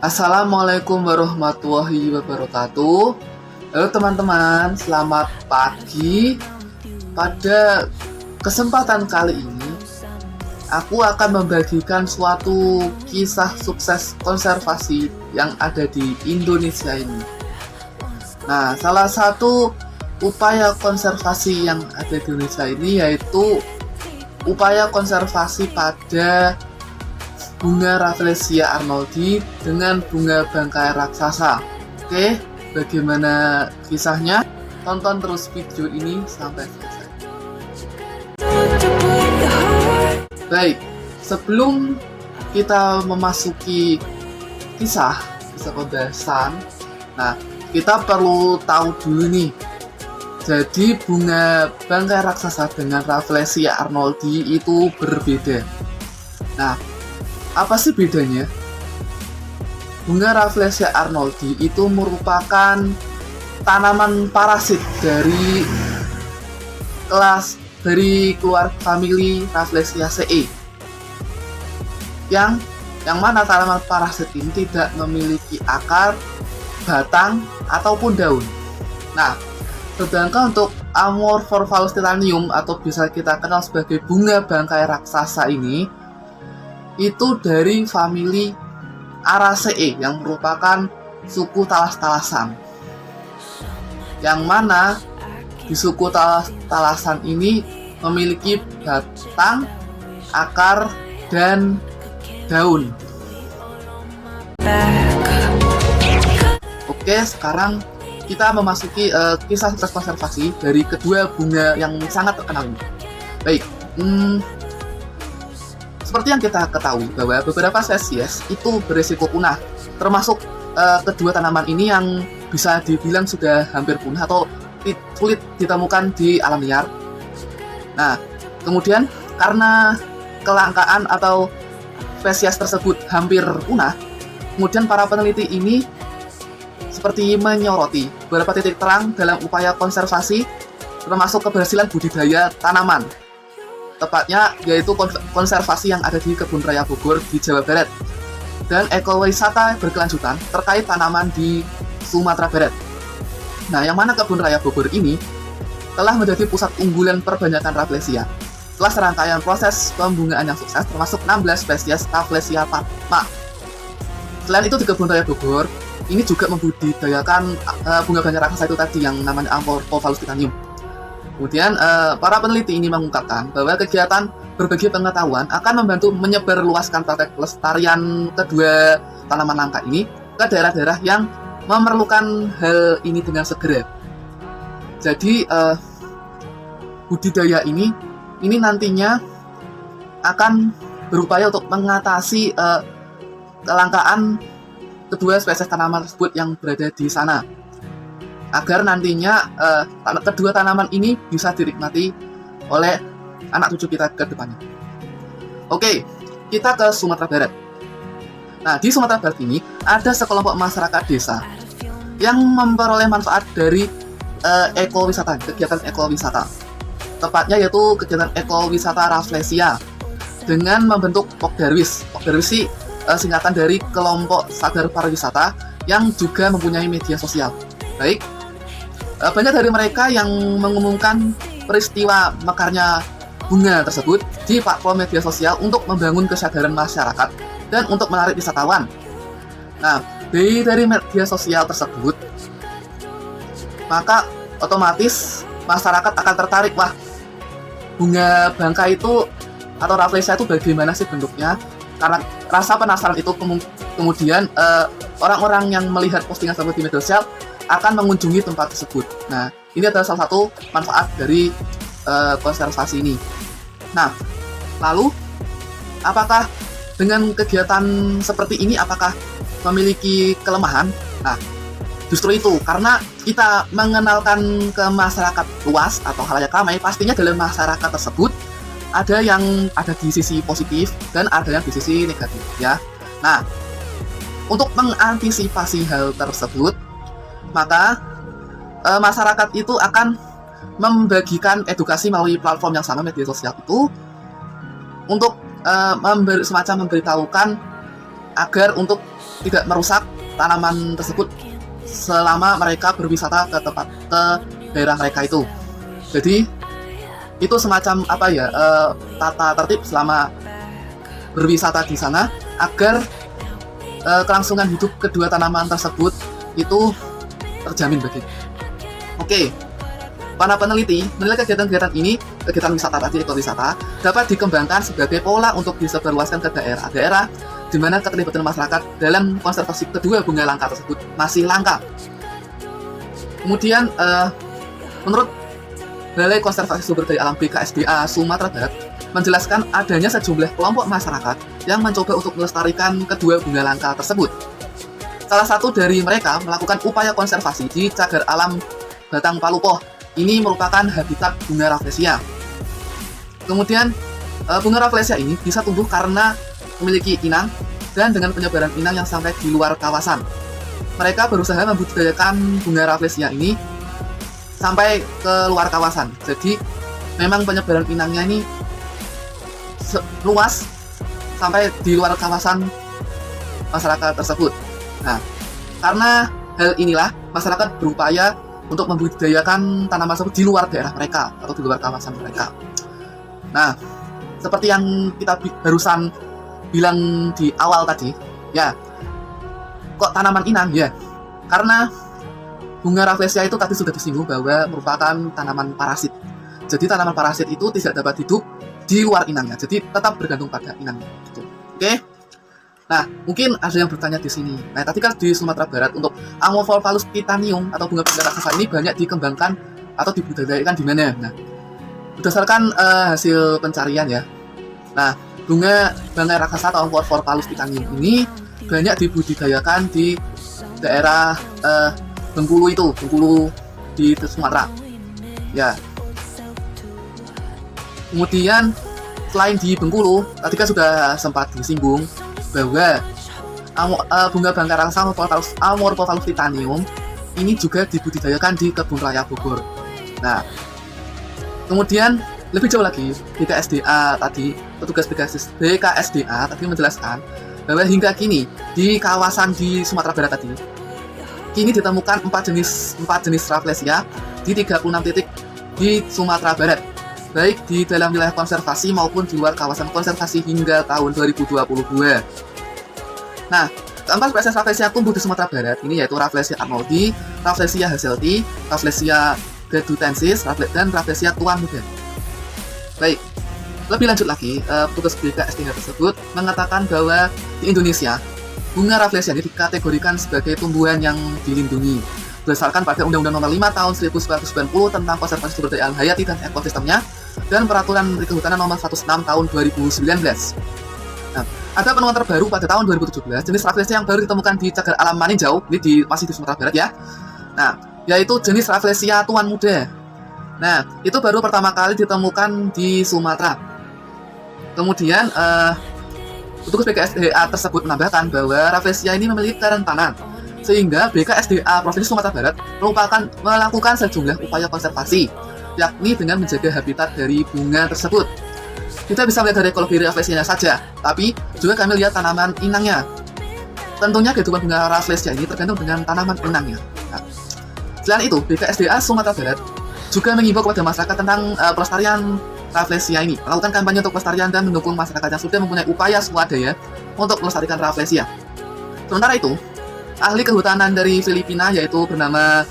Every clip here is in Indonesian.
Assalamualaikum warahmatullahi wabarakatuh. Halo teman-teman, selamat pagi. Pada kesempatan kali ini, aku akan membagikan suatu kisah sukses konservasi yang ada di Indonesia ini. Nah, salah satu upaya konservasi yang ada di Indonesia ini yaitu upaya konservasi pada bunga Rafflesia arnoldii dengan bunga bangkai raksasa. Oke, bagaimana kisahnya? Tonton terus video ini sampai selesai. Baik, sebelum kita memasuki kisah pembahasan, nah kita perlu tahu dulu nih. Jadi bunga bangkai raksasa dengan Rafflesia arnoldii itu berbeda. Nah, apa sih bedanya? Bunga Rafflesia arnoldii itu merupakan tanaman parasit dari keluarga famili Rafflesiaceae. Yang mana tanaman parasit ini tidak memiliki akar, batang, ataupun daun. Nah, sedangkan untuk Amorphophallus titanium atau bisa kita kenal sebagai bunga bangkai raksasa ini itu dari famili Araceae yang merupakan suku talas-talasan. Yang mana di suku talas-talasan ini memiliki batang, akar, dan daun. Oke, sekarang kita memasuki kisah sukses konservasi dari kedua bunga yang sangat terkenal ini. Baik, seperti yang kita ketahui bahwa beberapa spesies itu berisiko punah, termasuk kedua tanaman ini yang bisa dibilang sudah hampir punah atau sulit ditemukan di alam liar. Nah, kemudian karena kelangkaan atau spesies tersebut hampir punah, kemudian para peneliti ini seperti menyoroti beberapa titik terang dalam upaya konservasi, termasuk keberhasilan budidaya tanaman. Tepatnya yaitu konservasi yang ada di Kebun Raya Bogor di Jawa Barat dan ekowisata berkelanjutan terkait tanaman di Sumatera Barat. Nah, yang mana Kebun Raya Bogor ini telah menjadi pusat unggulan perbanyakan Rafflesia setelah serangkaian proses pembungaan yang sukses termasuk 16 spesies Rafflesia palma. Selain itu di Kebun Raya Bogor ini juga membudidayakan bunga bangkai raksasa itu tadi yang namanya Amorphophallus titanium. Kemudian, para peneliti ini mengungkapkan bahwa kegiatan berbagi pengetahuan akan membantu menyebarluaskan praktek pelestarian kedua tanaman langka ini ke daerah-daerah yang memerlukan hal ini dengan segera. Jadi, budidaya ini nantinya akan berupaya untuk mengatasi kelangkaan kedua spesies tanaman tersebut yang berada di sana, agar nantinya kedua tanaman ini bisa dinikmati oleh anak cucu kita ke depannya. Oke, kita ke Sumatera Barat. Nah, di Sumatera Barat ini ada sekelompok masyarakat desa yang memperoleh manfaat dari ekowisata, kegiatan ekowisata. Tepatnya yaitu kegiatan ekowisata Rafflesia dengan membentuk Pokdarwis. Pokdarwis sih singkatan dari kelompok sadar pariwisata yang juga mempunyai media sosial. Baik, banyak dari mereka yang mengumumkan peristiwa mekarnya bunga tersebut di platform media sosial untuk membangun kesadaran masyarakat dan untuk menarik wisatawan. Nah, dari media sosial tersebut, maka otomatis masyarakat akan tertarik, wah, bunga bangkai itu atau Rafflesia itu bagaimana sih bentuknya? Karena rasa penasaran itu kemudian orang-orang yang melihat postingan tersebut di media sosial akan mengunjungi tempat tersebut. Nah, ini adalah salah satu manfaat dari konservasi ini. Nah, lalu apakah dengan kegiatan seperti ini apakah memiliki kelemahan? Nah, justru itu, karena kita mengenalkan ke masyarakat luas atau khalayak ramai, pastinya dalam masyarakat tersebut ada yang ada di sisi positif dan ada yang di sisi negatif, ya. Nah, untuk mengantisipasi hal tersebut, maka masyarakat itu akan membagikan edukasi melalui platform yang sama, media sosial itu, untuk semacam memberitahukan agar untuk tidak merusak tanaman tersebut selama mereka berwisata ke daerah mereka itu. Jadi itu semacam tata tertib selama berwisata di sana agar kelangsungan hidup kedua tanaman tersebut itu terjamin begitu. Oke. Para peneliti menilai kegiatan-kegiatan ini, kegiatan wisata tadi, ekowisata, dapat dikembangkan sebagai pola untuk disebarluaskan ke daerah-daerah di mana keterlibatan masyarakat dalam konservasi kedua bunga langka tersebut masih langka. Kemudian, menurut Balai Konservasi Sumber Daya Alam BKSDA Sumatera Barat, menjelaskan adanya sejumlah kelompok masyarakat yang mencoba untuk melestarikan kedua bunga langka tersebut. Salah satu dari mereka melakukan upaya konservasi di cagar alam Batang Palupoh. Ini merupakan habitat bunga Rafflesia. Kemudian, bunga Rafflesia ini bisa tumbuh karena memiliki inang dan dengan penyebaran inang yang sampai di luar kawasan. Mereka berusaha membudidayakan bunga Rafflesia ini sampai ke luar kawasan. Jadi, memang penyebaran inangnya ini luas sampai di luar kawasan masyarakat tersebut. Nah, karena hal inilah masyarakat berupaya untuk membudidayakan tanaman tersebut di luar daerah mereka atau di luar kawasan mereka. Nah, seperti yang kita barusan bilang di awal tadi, ya, kok tanaman inang? Ya, karena bunga Rafflesia itu tadi sudah disinggung bahwa merupakan tanaman parasit. Jadi tanaman parasit itu tidak dapat hidup di luar inangnya, jadi tetap bergantung pada inangnya. Gitu. Oke? Nah, mungkin ada yang bertanya di sini. Nah, tadi kan di Sumatera Barat untuk Amorphophallus titanium atau bunga raksasa ini banyak dikembangkan atau dibudidayakan di mana? Nah, berdasarkan hasil pencarian ya. Nah, bunga raksasa atau Amorphophallus titanium ini banyak dibudidayakan di daerah Bengkulu di Sumatera. Ya. Kemudian selain di Bengkulu, tadi kan sudah sempat disinggung bahwa bunga bangkai raksasa Amorphophallus titanium ini juga dibudidayakan di Kebun Raya Bogor. Nah, kemudian lebih jauh lagi, petugas BKSDA tadi menjelaskan bahwa hingga kini di kawasan di Sumatera Barat tadi, kini ditemukan 4 jenis Rafflesia di 36 titik di Sumatera Barat, baik di dalam wilayah konservasi maupun di luar kawasan konservasi hingga tahun 2022. Nah, keempat spesies Rafflesia tumbuh di Sumatera Barat ini yaitu Rafflesia arnoldii, Rafflesia hazelltii, Rafflesia gadotensis, dan Rafflesia tuan muda. Baik, lebih lanjut lagi, petugas BKSDA tersebut mengatakan bahwa di Indonesia, bunga Rafflesia ini dikategorikan sebagai tumbuhan yang dilindungi berdasarkan pada Undang-Undang Nomor 5 Tahun 1990 tentang Konservasi Sumber Daya Alam Hayati dan Ekosistemnya dan Peraturan Menteri Kehutanan Nomor 106 Tahun 2019. Nah, ada penemuan terbaru pada tahun 2017 jenis Rafflesia yang baru ditemukan di cagar alam Maninjau, ini masih di Sumatera Barat ya. Nah, yaitu jenis Rafflesia tuan muda. Nah, itu baru pertama kali ditemukan di Sumatera. Kemudian, petugas BKSDA tersebut menambahkan bahwa Rafflesia ini memiliki kerentanan, sehingga BKSDA Provinsi Sumatera Barat melakukan sejumlah upaya konservasi, yakni dengan menjaga habitat dari bunga tersebut. Kita bisa melihat dari ekologi Rafflesianya saja, tapi juga kami lihat tanaman inangnya. Tentunya kehidupan bunga Rafflesia ini tergantung dengan tanaman inangnya. Nah, selain itu, BKSDA Sumatera Barat juga mengimbau kepada masyarakat tentang pelestarian Rafflesia ini, melakukan kampanye untuk pelestarian dan mendukung masyarakat yang sudah mempunyai upaya swadaya untuk melestarikan Rafflesia. Sementara itu, ahli kehutanan dari Filipina yaitu bernama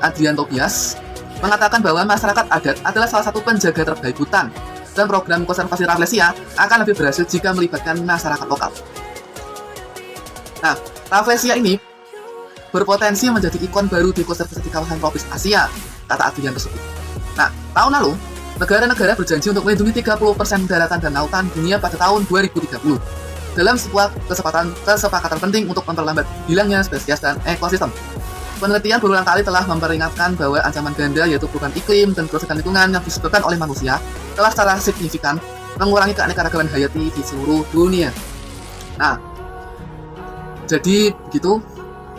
Adrian Tobias mengatakan bahwa masyarakat adat adalah salah satu penjaga terbaik hutan dan program konservasi Rafflesia akan lebih berhasil jika melibatkan masyarakat lokal. Nah, Rafflesia ini berpotensi menjadi ikon baru di konservasi di kawasan tropis Asia, kata Adrian tersebut. Nah, tahun lalu, negara-negara berjanji untuk melindungi 30% daratan dan lautan dunia pada tahun 2030 dalam sebuah kesepakatan penting untuk memperlambat hilangnya spesies dan ekosistem. Penelitian berulang kali telah memperingatkan bahwa ancaman ganda yaitu perubahan iklim dan kerusakan lingkungan yang disebabkan oleh manusia telah secara signifikan mengurangi keanekaragaman hayati di seluruh dunia. Nah, jadi begitu.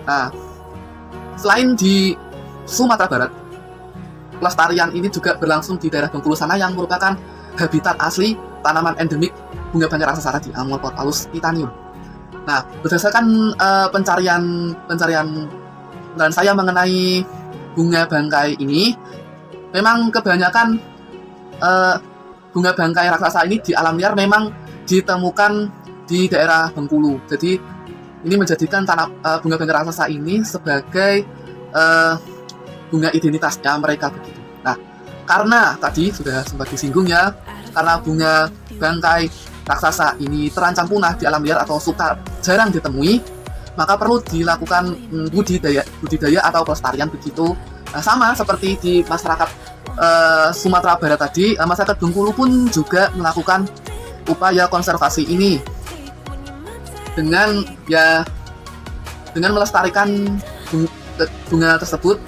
Nah, selain di Sumatera Barat, pelestarian ini juga berlangsung di daerah Bengkulu sana yang merupakan habitat asli tanaman endemik bunga bangkai raksasa di Amorphophallus titanium. Nah, berdasarkan pencarian dan saya mengenai bunga bangkai ini, memang kebanyakan bunga bangkai raksasa ini di alam liar memang ditemukan di daerah Bengkulu. Jadi ini menjadikan bunga bangkai raksasa ini sebagai bunga identitasnya mereka begitu. Nah, karena tadi sudah sempat disinggung ya, karena bunga bangkai raksasa ini terancam punah di alam liar atau suka jarang ditemui, maka perlu dilakukan budidaya atau pelestarian begitu. Nah, sama seperti di masyarakat Sumatera Barat tadi, masyarakat Bengkulu pun juga melakukan upaya konservasi ini dengan melestarikan bunga tersebut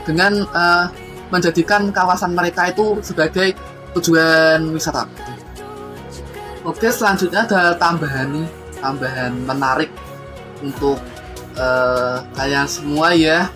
dengan menjadikan kawasan mereka itu sebagai tujuan wisata. Oke, selanjutnya ada tambahan menarik untuk kalian semua ya.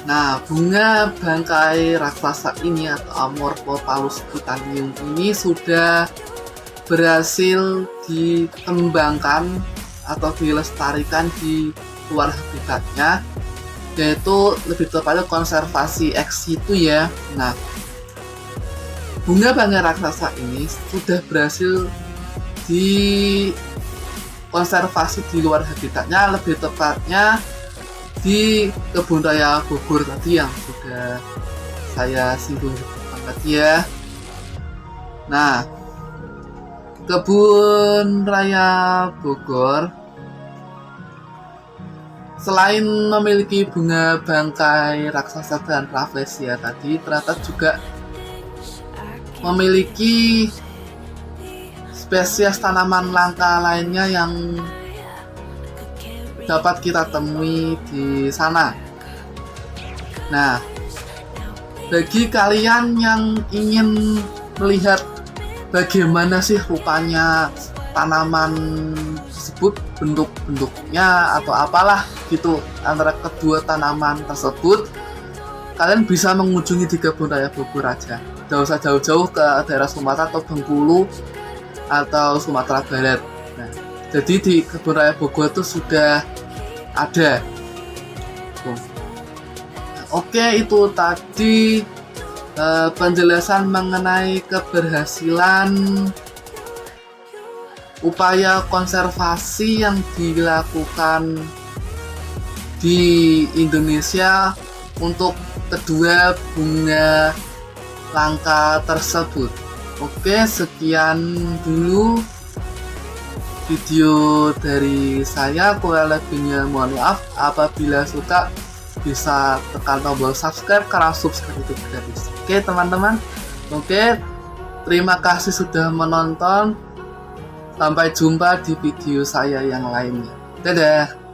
Nah, bunga bangkai raksasa ini atau Amorphophallus titanium ini sudah berhasil dikembangkan atau dilestarikan di luar habitatnya, yaitu lebih tepatnya konservasi ex situ ya. Nah, bunga bangkai raksasa ini sudah berhasil dikonservasi di luar habitatnya, lebih tepatnya di Kebun Raya Bogor tadi yang sudah saya singgung tadi ya. Nah, Kebun Raya Bogor selain memiliki bunga bangkai raksasa dan rafflesia tadi, ternyata juga memiliki spesies tanaman langka lainnya yang dapat kita temui di sana. Nah, bagi kalian yang ingin melihat bagaimana sih rupanya tanaman tersebut, bentuknya atau apalah gitu antara kedua tanaman tersebut, kalian bisa mengunjungi di Kebun Raya Bogor aja. Tidak usah jauh-jauh ke daerah Sumatera atau Bengkulu atau Sumatera Barat. Nah, jadi di Kebun Raya Bogor itu sudah ada. Oke, itu tadi penjelasan mengenai keberhasilan upaya konservasi yang dilakukan di Indonesia untuk kedua bunga langka tersebut. Oke, sekian dulu video dari saya. Kurang lebihnya mohon maaf. Apabila suka bisa tekan tombol subscribe karena subscribe itu gratis. Oke teman-teman. Oke, terima kasih sudah menonton. Sampai jumpa di video saya yang lainnya. Dadah.